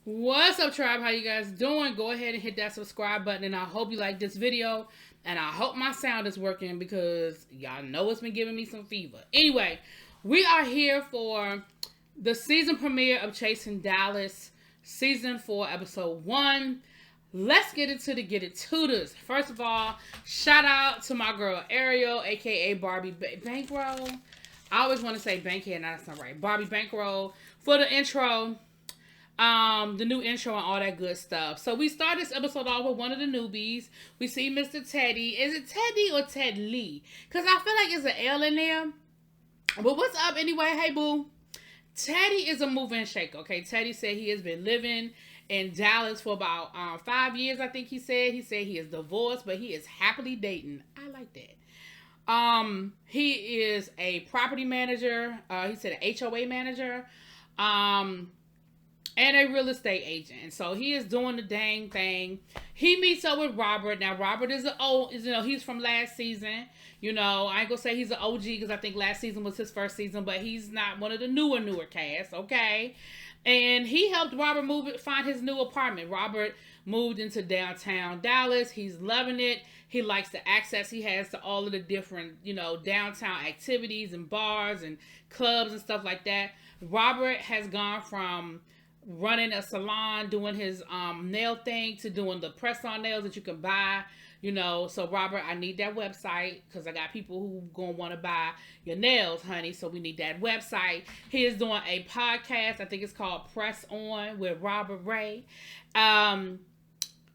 What's up, tribe? How you guys doing? Go ahead and hit that subscribe button, and I hope you like this video. And I hope my sound is working because y'all know it's been giving me some fever. Anyway, we are here for the season premiere of Chasing Dallas, season 4, episode 1. Let's get into the get it to this. First of all, shout out to my girl Ariel, aka Barbie Bankroll. I always want to say Bankhead, that's not right. Barbie Bankroll for the intro. The new intro and all that good stuff. So we start this episode off with one of the newbies. We see Mr. Teddy. Is it Teddy or Ted Lee? Because I feel like it's an L in there. But what's up anyway? Hey, boo. Teddy is a move and shake, okay? Teddy said he has been living in Dallas for about 5 years, I think he said. He said he is divorced, but he is happily dating. I like that. He is a property manager. He said an HOA manager. And a real estate agent. And so he is doing the dang thing. He meets up with Robert. Now, Robert is he's from last season. I ain't gonna say he's an OG because I think last season was his first season, but he's not one of the newer cast, okay? And he helped Robert find his new apartment. Robert moved into downtown Dallas. He's loving it. He likes the access he has to all of the different, downtown activities and bars and clubs and stuff like that. Robert has gone from running a salon, doing his nail thing, to doing the press-on nails that you can buy. So Robert, I need that website because I got people who gonna want to buy your nails, honey. So we need that website. He is doing a podcast. I think it's called Press On with Robert Ray.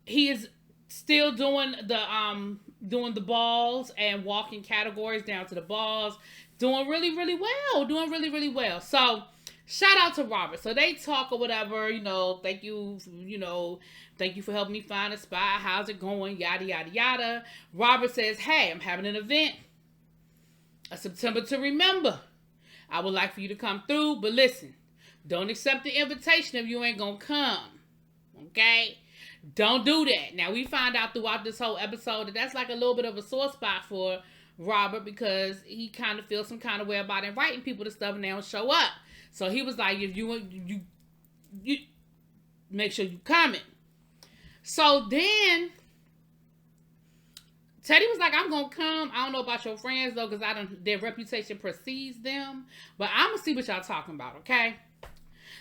He is still doing the balls and walking categories down to the balls. Doing really, really well. Doing really, really well. So shout out to Robert. So they talk or whatever, thank you for helping me find a spot. How's it going? Yada, yada, yada. Robert says, hey, I'm having an event. A September to remember. I would like for you to come through, but listen, don't accept the invitation if you ain't gonna come. Okay? Don't do that. Now, we find out throughout this whole episode that that's like a little bit of a sore spot for Robert because he kind of feels some kind of way about inviting people to stuff and they don't show up. So he was like, if you make sure you comment. So then Teddy was like, I'm gonna come. I don't know about your friends though, because their reputation precedes them. But I'm gonna see what y'all talking about, okay?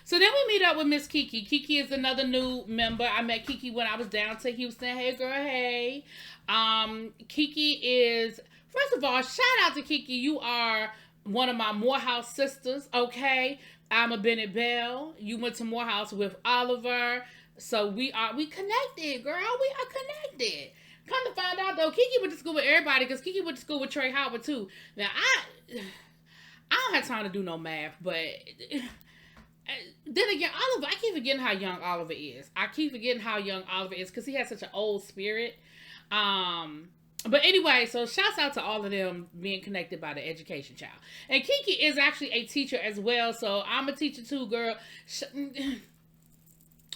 So then we meet up with Miss Kiki. Kiki is another new member. I met Kiki when I was down to Houston. Hey girl, hey. Kiki is, first of all, shout out to Kiki. You are one of my Morehouse sisters, okay? I'm a Bennett Bell. You went to Morehouse with Oliver. So we connected, girl. We are connected. Come to find out, though, Kiki went to school with everybody because Kiki went to school with Trey Howard, too. Now, I don't have time to do no math, but then again, Oliver, I keep forgetting how young Oliver is. Because he has such an old spirit. But anyway, so shouts out to all of them being connected by the education child. And Kiki is actually a teacher as well. So I'm a teacher too, girl.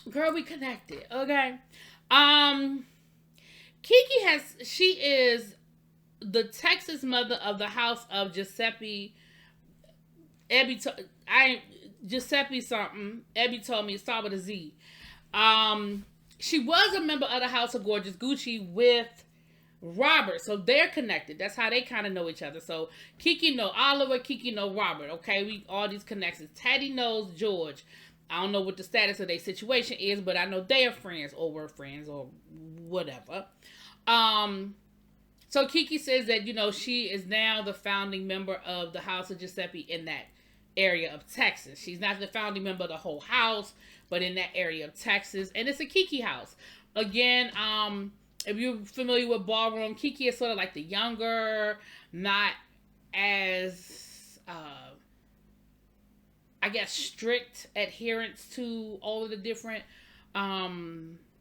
Girl, we connected. Okay. She is the Texas mother of the house of Giuseppe. Giuseppe something. Ebby told me it started with a Z. She was a member of the House of Gorgeous Gucci with Robert, so they're connected. That's how they kind of know each other. So Kiki know Oliver, Kiki know Robert. Okay, we all these connections. Teddy knows George. I don't know what the status of their situation is, but I know they are friends or were friends or whatever. So Kiki says that she is now the founding member of the House of Giuseppe in that area of Texas. She's not the founding member of the whole house, but in that area of Texas, and it's a Kiki house. Again, if you're familiar with Ballroom, Kiki is sort of like the younger, not as, strict adherence to all of the different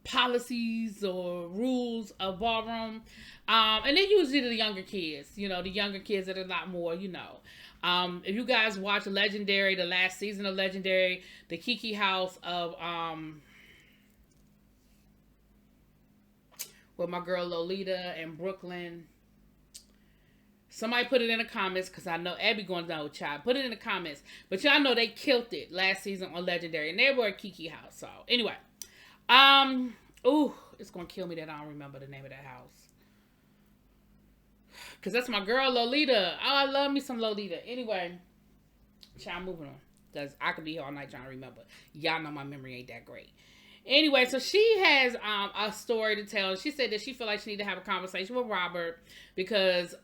policies or rules of Ballroom. And then usually the younger kids, the younger kids that are a lot more, if you guys watch Legendary, the last season of Legendary, the Kiki house of, with my girl Lolita and Brooklyn. Somebody put it in the comments, because I know Abby going to know, child. Put it in the comments. But y'all know they killed it last season on Legendary. And they were at Kiki house. So, anyway. Ooh, it's going to kill me that I don't remember the name of that house. Because that's my girl, Lolita. Oh, I love me some Lolita. Anyway. Child, moving on. Because I could be here all night trying to remember. Y'all know my memory ain't that great. Anyway, so she has a story to tell. She said that she feel like she need to have a conversation with Robert because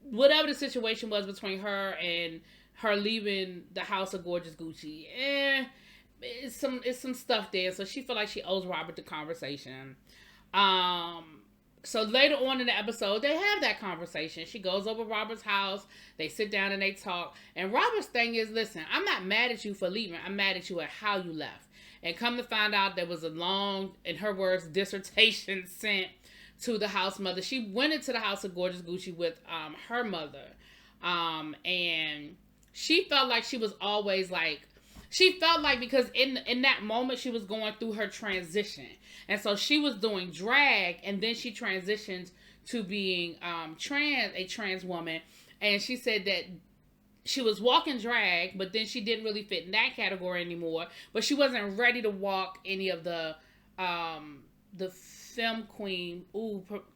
whatever the situation was between her and her leaving the house of Gorgeous Gucci, it's some stuff there. So she feel like she owes Robert the conversation. So later on in the episode, they have that conversation. She goes over Robert's house. They sit down and they talk. And Robert's thing is, listen, I'm not mad at you for leaving. I'm mad at you at how you left. And come to find out, there was a long, in her words, dissertation sent to the house mother. She went into the house of Gorgeous Gucci with her mother. And she felt like she was always like, she felt like because in that moment she was going through her transition. And so she was doing drag, and then she transitioned to being a trans woman. And she said that she was walking drag, but then she didn't really fit in that category anymore. But she wasn't ready to walk any of the femme queen,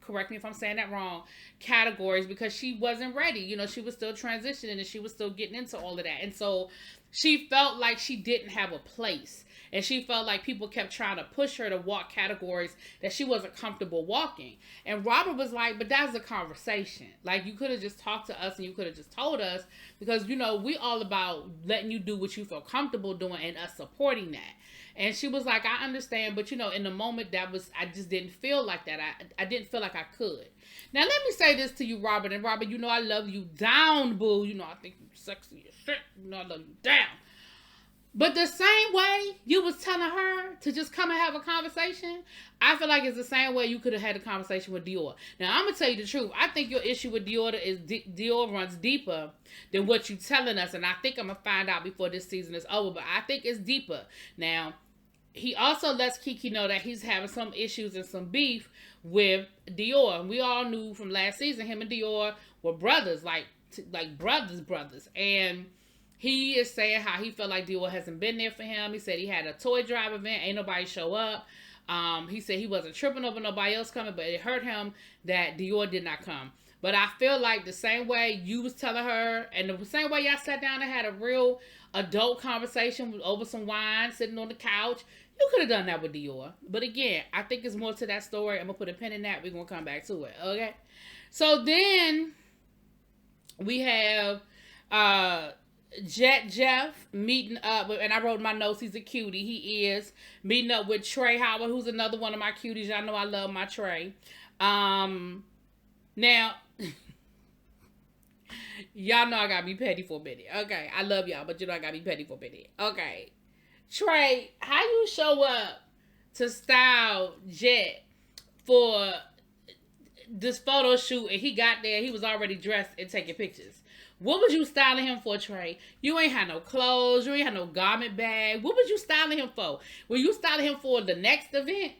correct me if I'm saying that wrong, categories, because she wasn't ready. You know, she was still transitioning and she was still getting into all of that. And so she felt like she didn't have a place. And she felt like people kept trying to push her to walk categories that she wasn't comfortable walking. And Robert was like, but that's a conversation. Like, you could have just talked to us and you could have just told us, because, you know, we all about letting you do what you feel comfortable doing and us supporting that. And she was like, I understand, but, you know, in the moment I just didn't feel like that. I didn't feel like I could. Now, let me say this to you, Robert. And Robert, you know I love you down, boo. You know I think you sexy as shit. You know I love you down. But the same way you was telling her to just come and have a conversation, I feel like it's the same way you could have had a conversation with Dior. Now, I'm going to tell you the truth. I think your issue with Dior is Dior runs deeper than what you telling us. And I think I'm going to find out before this season is over. But I think it's deeper. Now, he also lets Kiki know that he's having some issues and some beef with Dior. And we all knew from last season, him and Dior were brothers, like brothers. And he is saying how he felt like Dior hasn't been there for him. He said he had a toy drive event. Ain't nobody show up. He said he wasn't tripping over nobody else coming, but it hurt him that Dior did not come. But I feel like the same way you was telling her, and the same way y'all sat down and had a real adult conversation over some wine, sitting on the couch, you could have done that with Dior. But again, I think there's more to that story. I'm going to put a pin in that. We're going to come back to it. Okay? So then we have Jet Jeff meeting up with, and I wrote in my notes, he's a cutie. He is meeting up with Trey Howard, who's another one of my cuties. Y'all know I love my Trey. Now, y'all know I gotta be petty for a minute. Okay, I love y'all, but you know I gotta be petty for a minute. Okay, Trey, how you show up to style Jet for this photo shoot, and he got there, he was already dressed and taking pictures? What was you styling him for, Trey? You ain't had no clothes. You ain't had no garment bag. What was you styling him for? Were you styling him for the next event?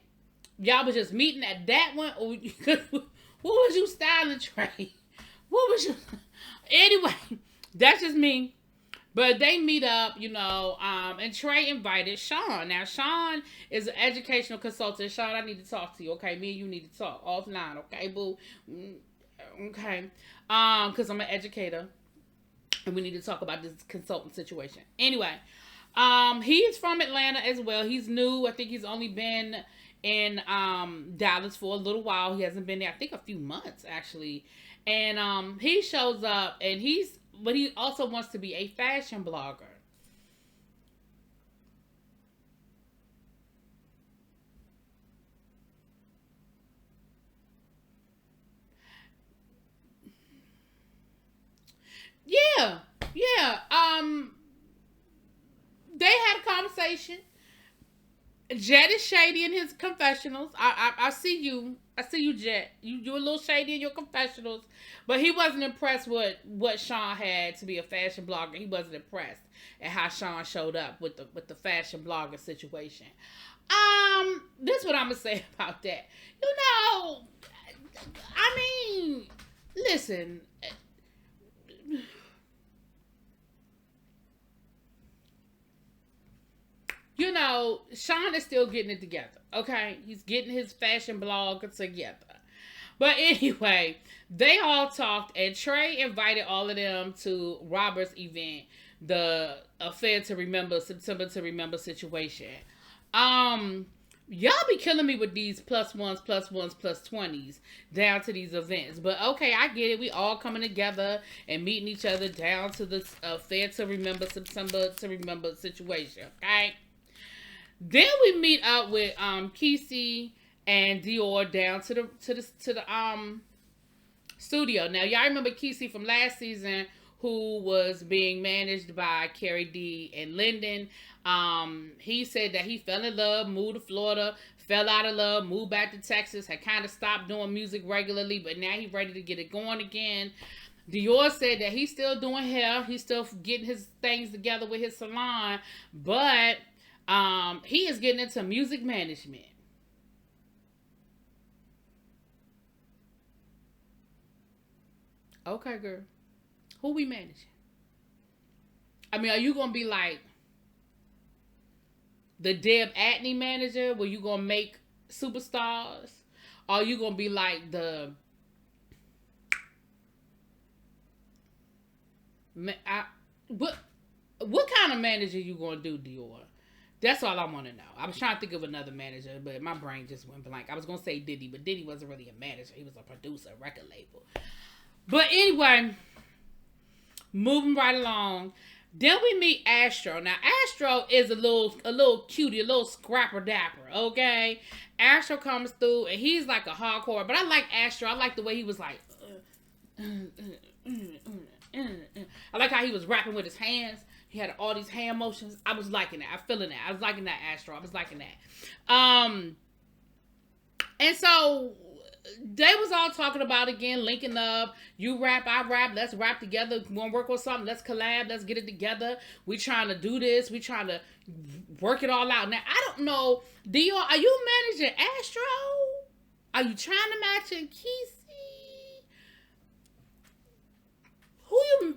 Y'all was just meeting at that one? Or what was you styling, Trey? What was you... Anyway, that's just me. But they meet up, you know, and Trey invited Sean. Now, Sean is an educational consultant. Sean, I need to talk to you, okay? Me and you need to talk offline, okay, boo? Okay. Because I'm an educator. And we need to talk about this consultant situation. Anyway, he's from Atlanta as well. He's new. I think he's only been in Dallas for a little while. He hasn't been there, I think, a few months, actually. And he shows up, and but he also wants to be a fashion blogger. Yeah. They had a conversation. Jet is shady in his confessionals. I see you. I see you, Jet. You're a little shady in your confessionals. But he wasn't impressed with what Sean had to be a fashion blogger. He wasn't impressed at how Sean showed up with the fashion blogger situation. This is what I'm gonna say about that. You know, I mean, listen. Sean is still getting it together. Okay, he's getting his fashion blog together. But anyway, they all talked, and Trey invited all of them to Robert's event, the Affair to Remember, September to Remember situation. Y'all be killing me with these plus ones, plus 20s down to these events. But okay, I get it. We all coming together and meeting each other down to the Affair to Remember, September to Remember situation. Okay. Then we meet up with Kesey and Dior down to the studio. Now y'all remember Kesey from last season, who was being managed by Carrie D and Lyndon. He said that he fell in love, moved to Florida, fell out of love, moved back to Texas, had kind of stopped doing music regularly, but now he's ready to get it going again. Dior said that he's still doing hair, he's still getting his things together with his salon, but he is getting into music management. Okay, girl. Who we managing? I mean, are you gonna be like the Deb Atney manager, where you gonna make superstars? Or are you gonna be like the what kind of manager you gonna do, Dior? That's all I want to know. I was trying to think of another manager, but my brain just went blank. I was gonna say Diddy, but Diddy wasn't really a manager. He was a producer, record label. But anyway, moving right along. Then we meet Astro. Now, Astro is a little cutie, a little scrapper dapper, okay? Astro comes through, and he's like a hardcore, but I like Astro. I like the way he was like, I like how he was rapping with his hands. He had all these hand motions. I was liking that. I feeling that. I was liking that, Astro. I was liking that. And so they was all talking about, again, linking up. You rap, I rap. Let's rap together. Want to work on something? Let's collab. Let's get it together. We trying to do this. We trying to work it all out. Now, I don't know. Dior, are you managing Astro? Are you trying to match in Kesey? Who you...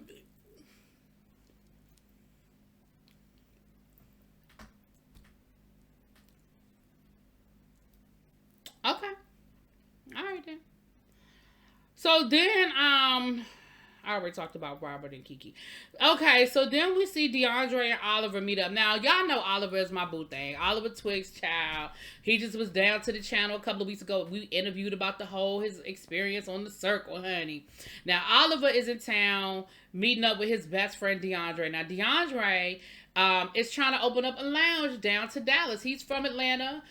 Okay. All right then. So then, I already talked about Robert and Kiki. Okay, so then we see DeAndre and Oliver meet up. Now, y'all know Oliver is my boo thing. Oliver Twixt, child. He just was down to the channel a couple of weeks ago. We interviewed about his experience on the circle, honey. Now, Oliver is in town meeting up with his best friend, DeAndre. Now, DeAndre is trying to open up a lounge down to Dallas. He's from Atlanta.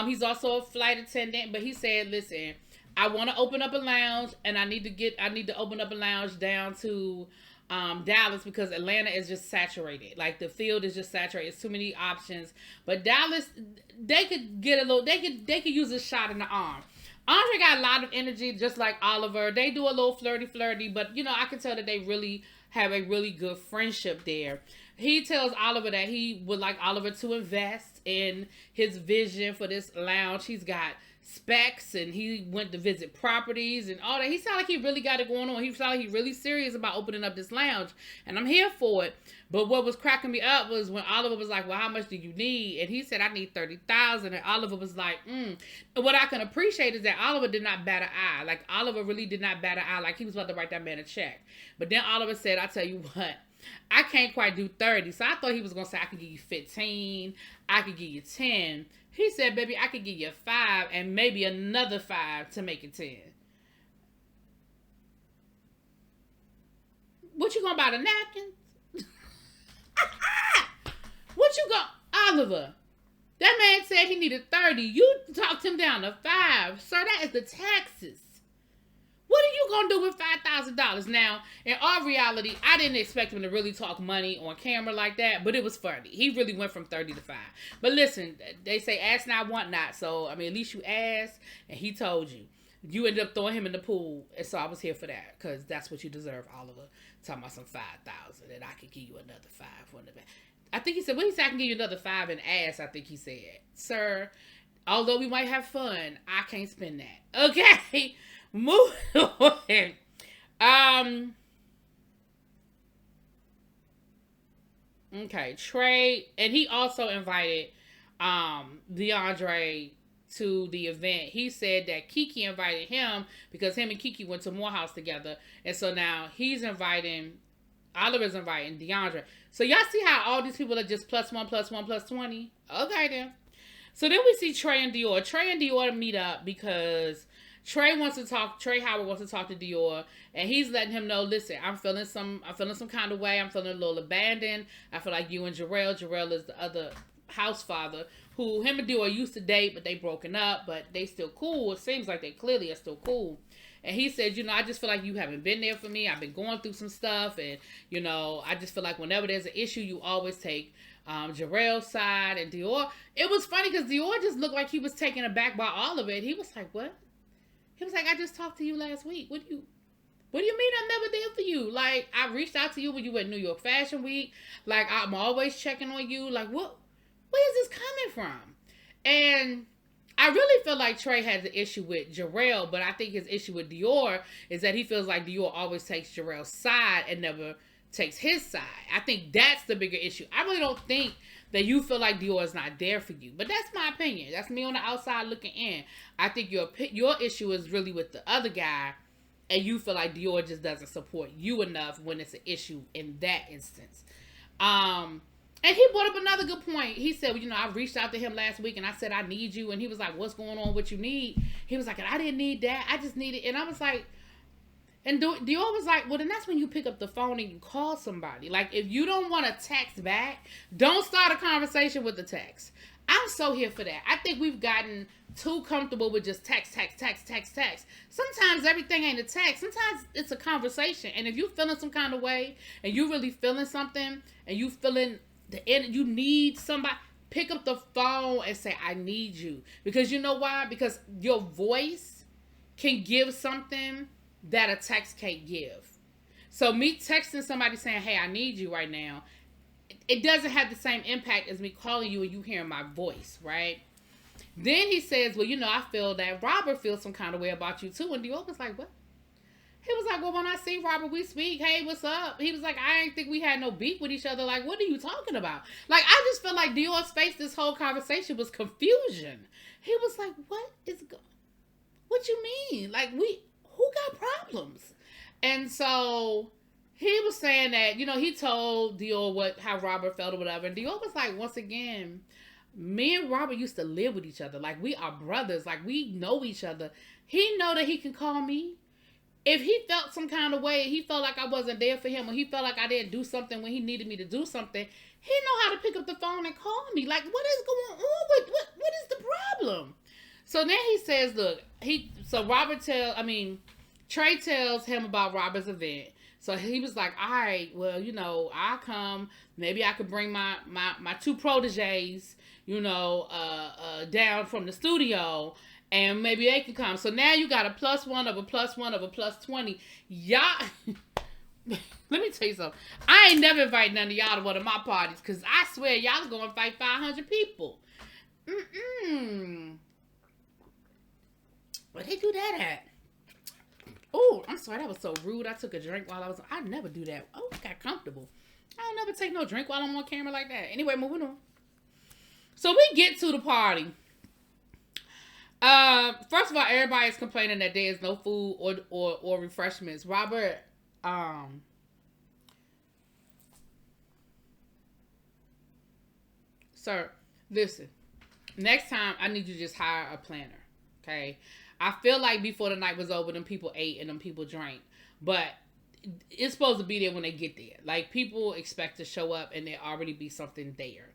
He's also a flight attendant, but he said, listen, I want to open up a lounge, and I need to open up a lounge down to Dallas, because Atlanta is just saturated. Like, the field is just saturated. It's too many options. But Dallas, they could use a shot in the arm. Andre got a lot of energy, just like Oliver. They do a little flirty, but I can tell that they really have a really good friendship there. He tells Oliver that he would like Oliver to invest in his vision for this lounge. He's got specs, and he went to visit properties and all that. He sounded like he really got it going on. He sounded like he really serious about opening up this lounge, and I'm here for it. But what was cracking me up was when Oliver was like, well, how much do you need? And he said, I need $30,000. And Oliver was like, And what I can appreciate is that Oliver did not bat an eye. Like, Oliver really did not bat an eye. Like, he was about to write that man a check. But then Oliver said, I tell you what, I can't quite do 30. So I thought he was going to say, I could give you 15. I could give you 10. He said, baby, I could give you 5 and maybe another 5 to make it 10. What you gonna buy, the napkins? What you gonna... Oliver, that man said he needed 30. You talked him down to 5. Sir, that is the taxes. What are you going to do with $5,000? Now, in all reality, I didn't expect him to really talk money on camera like that, but it was funny. He really went from 30 to 5. But listen, they say ask not, want not. So, I mean, at least you asked, and he told you. You ended up throwing him in the pool, and so I was here for that, because that's what you deserve, Oliver. Talking about some 5,000, and I could give you another 5 on the back. I think he said, what he said, I can give you another 5 in ass, I think he said. Sir, although we might have fun, I can't spend that. Okay? Moving on. Okay, Trey, and he also invited DeAndre to the event. He said that Kiki invited him because him and Kiki went to Morehouse together. And so now Oliver's inviting DeAndre. So y'all see how all these people are just +1, +1, +20? Okay then. So then we see Trey and Dior. Trey and Dior meet up because Trey Howard wants to talk to Dior, and he's letting him know, listen, I'm feeling some kind of way. I'm feeling a little abandoned. I feel like you and Jarrell is the other house father, who him and Dior used to date, but they broken up, but they still cool. It seems like they clearly are still cool. And he said, I just feel like you haven't been there for me. I've been going through some stuff, and, I just feel like whenever there's an issue, you always take Jarrell's side. And Dior, it was funny because Dior just looked like he was taken aback by all of it. He was like, what? He was like, I just talked to you last week. What do you mean I'm never there for you? Like, I reached out to you when you were at New York Fashion Week. Like, I'm always checking on you. Like, where is this coming from? And I really feel like Trey has an issue with Jarrell, but I think his issue with Dior is that he feels like Dior always takes Jarrell's side and never takes his side. I think that's the bigger issue. I really don't think that you feel like Dior is not there for you, but that's my opinion. That's me on the outside looking in. I think your issue is really with the other guy, and you feel like Dior just doesn't support you enough when it's an issue in that instance. And he brought up another good point. He said, I reached out to him last week and I said, I need you. And he was like, what's going on? What you need? He was like, and I didn't need that. I just needed, and I was like, and Dior was like, well, then that's when you pick up the phone and you call somebody. Like, if you don't want to text back, don't start a conversation with the text. I'm so here for that. I think we've gotten too comfortable with just text. Sometimes everything ain't a text. Sometimes it's a conversation. And if you feeling some kind of way and you really feeling something and you feeling you need somebody, pick up the phone and say, I need you. Because you know why? Because your voice can give something that a text can't give. So me texting somebody saying, hey, I need you right now, it doesn't have the same impact as me calling you and you hearing my voice, right? Then he says, well, I feel that Robert feels some kind of way about you too. And Dior was like, what? He was like, well, when I see Robert, we speak. Hey, what's up? He was like, I didn't think we had no beef with each other. Like, what are you talking about? Like, I just feel like Dior's face this whole conversation was confusion. He was like, what you mean? Like, who got problems? And so he was saying that, he told Dior how Robert felt or whatever. And Dior was like, once again, me and Robert used to live with each other. Like, we are brothers. Like, we know each other. He know that he can call me. If he felt some kind of way, he felt like I wasn't there for him, or he felt like I didn't do something when he needed me to do something, he know how to pick up the phone and call me. Like, what is going on? What is the problem? So then he says, look, Trey tells him about Robert's event. So he was like, all right, well, I'll come. Maybe I could bring my two proteges, down from the studio, and maybe they can come. So now you got a +1 of a +1 of a +20. Y'all, let me tell you something. I ain't never invite none of y'all to one of my parties, because I swear y'all going to fight 500 people. Where they do that at? Oh, I'm sorry. That was so rude. I took a drink while I never do that. Oh, I got comfortable. I don't never take no drink while I'm on camera like that. Anyway, moving on. So we get to the party. First of all, everybody is complaining that there is no food or refreshments. Robert, sir, listen. Next time, I need you to just hire a planner, okay? I feel like before the night was over, them people ate and them people drank. But it's supposed to be there when they get there. Like, people expect to show up and there already be something there.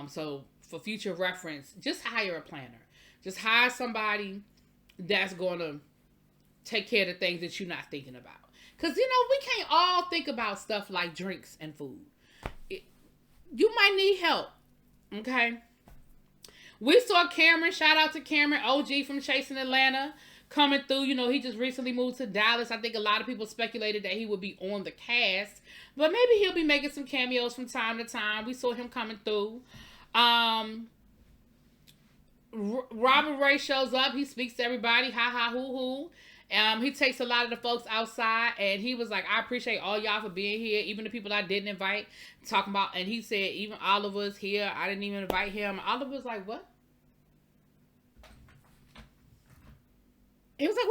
So for future reference, just hire a planner. Just hire somebody that's going to take care of the things that you're not thinking about. Because, we can't all think about stuff like drinks and food. You might need help, okay? We saw Cameron, shout out to Cameron, OG from Chasing Atlanta, coming through. He just recently moved to Dallas. I think a lot of people speculated that he would be on the cast. But maybe he'll be making some cameos from time to time. We saw him coming through. Robert Ray shows up. He speaks to everybody. Ha ha hoo hoo. He takes a lot of the folks outside, and he was like, I appreciate all y'all for being here, even the people I didn't invite. Talking about, and he said, even Oliver's here. I didn't even invite him. Oliver was like, what? He was like,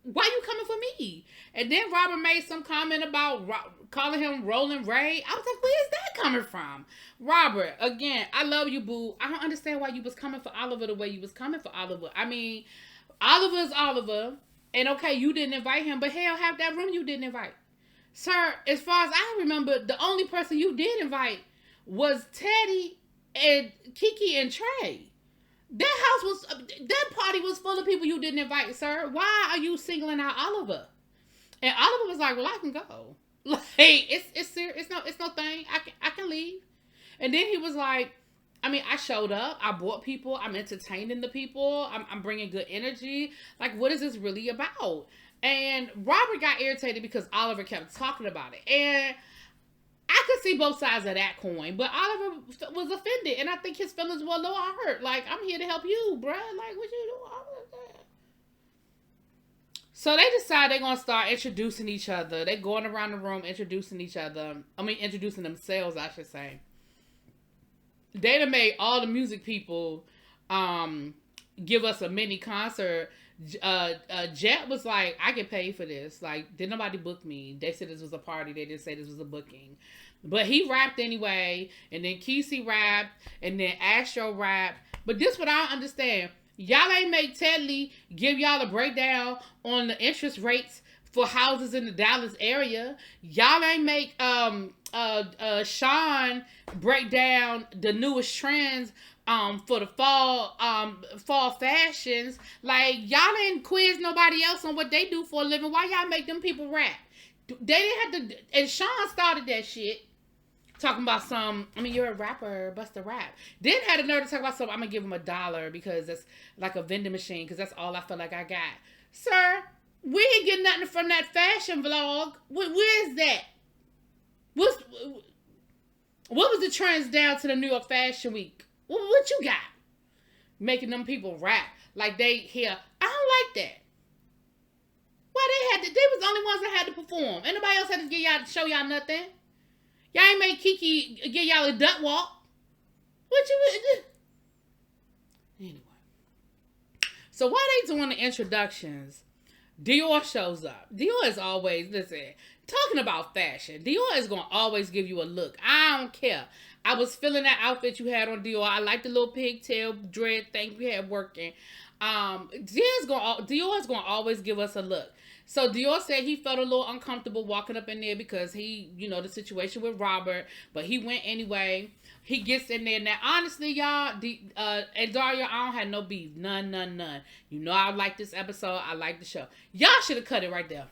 why you coming for me? And then Robert made some comment about calling him Rolling Ray. I was like, where is that coming from? Robert, again, I love you, boo. I don't understand why you was coming for Oliver the way you was coming for Oliver. I mean, Oliver is Oliver. And okay, you didn't invite him, but hell, half that room you didn't invite. Sir, as far as I remember, the only person you did invite was Teddy and Kiki and Trey. That party was full of people you didn't invite, sir. Why are you singling out Oliver? And Oliver was like, well, I can go. Like, it's serious. It's no thing. I can leave. And then he was like, I mean, I showed up. I brought people. I'm entertaining the people. I'm bringing good energy. Like, what is this really about? And Robert got irritated because Oliver kept talking about it. And I could see both sides of that coin, but Oliver was offended, and I think his feelings were a little hurt. Like, I'm here to help you, bruh. Like, what you doing? So they decide they're going to start introducing each other. They're going around the room introducing each other. I mean, introducing themselves, I should say. They done made all the music people give us a mini concert. Jet was like, I get paid for this. Like, did nobody book me? They said this was a party. They didn't say this was a booking. But he rapped anyway. And then Kesey rapped. And then Astro rapped. But this what I don't understand. Y'all ain't make Ted Lee give y'all a breakdown on the interest rates for houses in the Dallas area. Y'all ain't make Sean break down the newest trends for the fall fashions. Like, y'all didn't quiz nobody else on what they do for a living. Why y'all make them people rap? They didn't have to. And Sean started that shit. Talking about you're a rapper, bust a rap. Then had a nerve to talk about I'm going to give him $1 because it's like a vending machine because that's all I feel like I got. Sir, we ain't getting nothing from that fashion vlog. Where is that? What was the trends down to the New York Fashion Week? What you got? Making them people rap like they here. I don't like that. Why they was the only ones that had to perform. Ain't nobody else had to show y'all nothing. Y'all ain't make Kiki give y'all a duck walk. What you anyway? So while they doing the introductions, Dior shows up. Dior is always, talking about fashion. Dior is going to always give you a look. I don't care. I was feeling that outfit you had on Dior. I like the little pigtail dread thing you had working. Dior is going to always give us a look. So Dior said he felt a little uncomfortable walking up in there because he, the situation with Robert, but he went anyway. He gets in there. Now, honestly, y'all, and Daria, I don't have no beef. None. I like this episode. I like the show. Y'all should have cut it right there.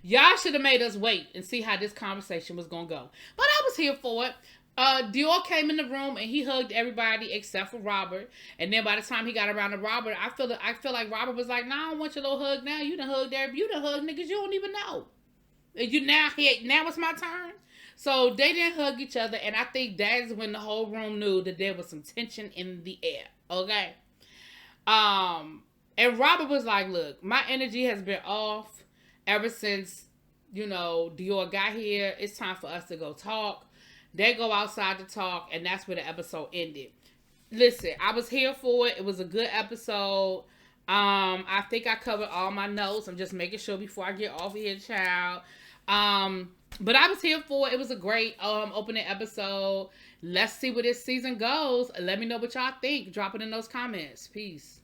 Y'all should have made us wait and see how this conversation was going to go. But I was here for it. Dior came in the room and he hugged everybody except for Robert. And then by the time he got around to Robert, I feel like Robert was like, "Nah, I don't want your little hug now. You done hugged niggas you don't even know. And now it's my turn." So they didn't hug each other, and I think that's when the whole room knew that there was some tension in the air. Okay. And Robert was like, "Look, my energy has been off ever since, Dior got here. It's time for us to go talk." They go outside to talk, and that's where the episode ended. Listen, I was here for it. It was a good episode. I think I covered all my notes. I'm just making sure before I get off of here, child. But I was here for it. It was a great opening episode. Let's see where this season goes. Let me know what y'all think. Drop it in those comments. Peace.